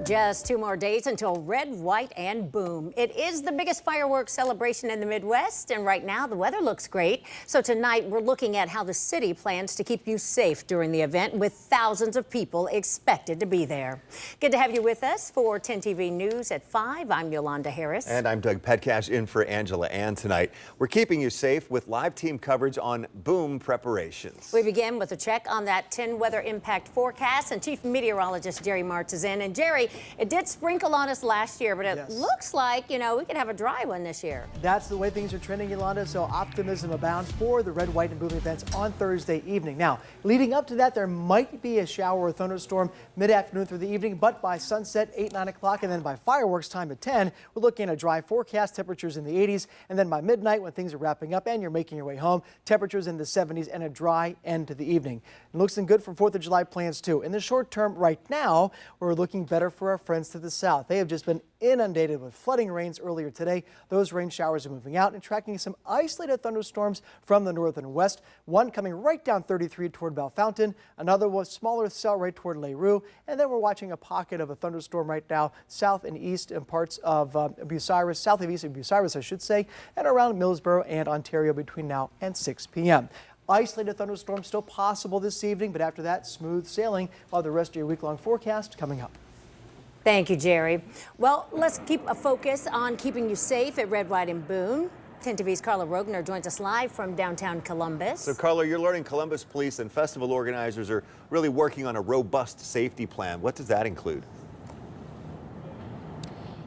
Just 2 more days until Red, White, and Boom. It is the biggest fireworks celebration in the Midwest, and right now the weather looks great. So tonight we're looking at how the city plans to keep you safe during the event, with thousands of people expected to be there. Good to have you with us for 10 TV News at 5. I'm Yolanda Harris. And I'm Doug Petcash in for Angela Ann tonight. We're keeping you safe with live team coverage on Boom preparations. We begin with a check on that 10 weather impact forecast, and Chief Meteorologist Jerry Martz is in. And Jerry, it did sprinkle on us last year, but it looks like, we could have a dry one this year. That's the way things are trending, Yolanda, so optimism abounds for the Red, White, and Boom events on Thursday evening. Now, leading up to that, there might be a shower or thunderstorm mid-afternoon through the evening, but by sunset, 8, 9 o'clock, and then by fireworks time at 10, we're looking at a dry forecast, temperatures in the 80s, and then by midnight, when things are wrapping up and you're making your way home, temperatures in the 70s and a dry end to the evening. It looks good for 4th of July plans, too. In the short term, right now, we're looking better for our friends to the south. They have just been inundated with flooding rains earlier today. Those rain showers are moving out and tracking some isolated thunderstorms from the north and west. One coming right down 33 toward Bell Fountain, another was smaller cell right toward Leroux, and then we're watching a pocket of a thunderstorm right now south and east in parts of Bucyrus, south of east of Bucyrus, I should say, and around Millsboro and Ontario between now and 6 p.m. Isolated thunderstorms still possible this evening, but after that, smooth sailing while the rest of your week-long forecast coming up. Thank you, Jerry. Well, let's keep a focus on keeping you safe at Red, White, and Boom. 10 TV's Carla Rogner joins us live from downtown Columbus. So, Carla, you're learning Columbus police and festival organizers are really working on a robust safety plan. What does that include?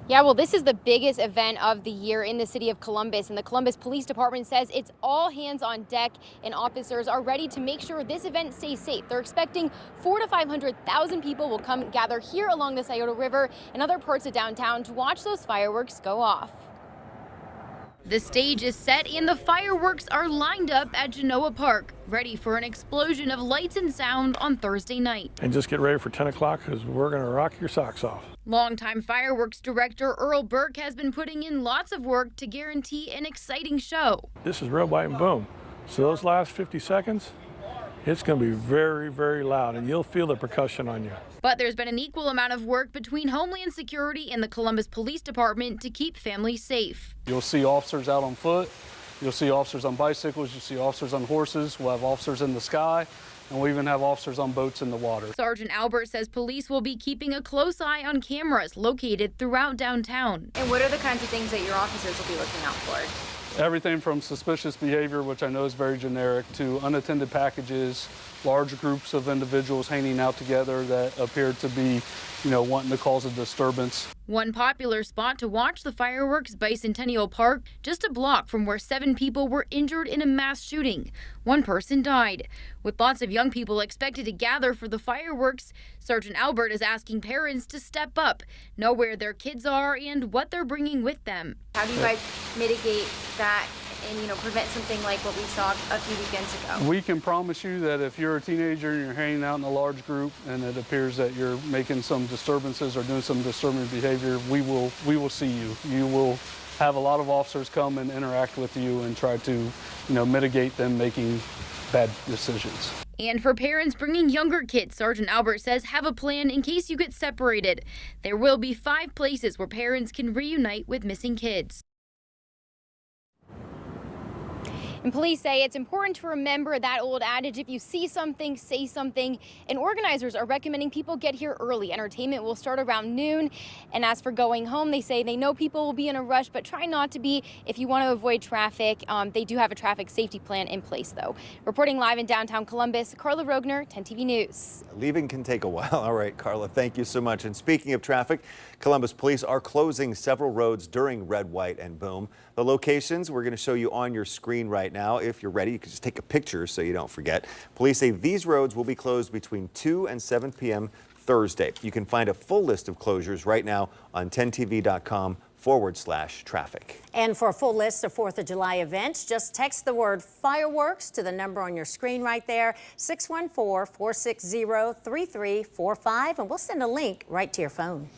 Yeah, well, this is the biggest event of the year in the city of Columbus, and the Columbus Police Department says it's all hands on deck, and officers are ready to make sure this event stays safe. They're expecting 400,000 to 500,000 people will come gather here along the Scioto River and other parts of downtown to watch those fireworks go off. The stage is set and the fireworks are lined up at Genoa Park, ready for an explosion of lights and sound on Thursday night. And just get ready for 10 o'clock because we're going to rock your socks off. Longtime fireworks director Earl Burke has been putting in lots of work to guarantee an exciting show. This is Red, White, and Boom. So those last 50 seconds, it's going to be very, very loud, and you'll feel the percussion on you. But there's been an equal amount of work between Homeland Security and the Columbus Police Department to keep families safe. You'll see officers out on foot, you'll see officers on bicycles, you'll see officers on horses, we'll have officers in the sky, and we'll even have officers on boats in the water. Sergeant Albert says police will be keeping a close eye on cameras located throughout downtown. And what are the kinds of things that your officers will be looking out for? Everything from suspicious behavior, which I know is very generic, to unattended packages, large groups of individuals hanging out together that appear to be, wanting to cause a disturbance. One popular spot to watch the fireworks, Bicentennial Park, just a block from where 7 people were injured in a mass shooting. 1 person died. With lots of young people expected to gather for the fireworks, Sergeant Albert is asking parents to step up, know where their kids are and what they're bringing with them. How do you guys mitigate that and prevent something like what we saw a few weekends ago? We can promise you that if you're a teenager and you're hanging out in a large group and it appears that you're making some disturbances or doing some disturbing behavior, we will see you. You will have a lot of officers come and interact with you and try to mitigate them making bad decisions. And for parents bringing younger kids, Sergeant Albert says have a plan in case you get separated. There will be 5 places where parents can reunite with missing kids. And police say it's important to remember that old adage, if you see something, say something. And organizers are recommending people get here early. Entertainment will start around noon. And as for going home, they say they know people will be in a rush, but try not to be if you want to avoid traffic. They do have a traffic safety plan in place, though. Reporting live in downtown Columbus, Carla Rogner, 10 TV News. Leaving can take a while. All right, Carla, thank you so much. And speaking of traffic, Columbus police are closing several roads during Red, White, and Boom. The locations we're going to show you on your screen right now. If you're ready, you can just take a picture so you don't forget. Police say these roads will be closed between 2 and 7 p.m. Thursday. You can find a full list of closures right now on 10tv.com/traffic. And for a full list of 4th of July events, just text the word fireworks to the number on your screen right there, 614-460-3345, and we'll send a link right to your phone.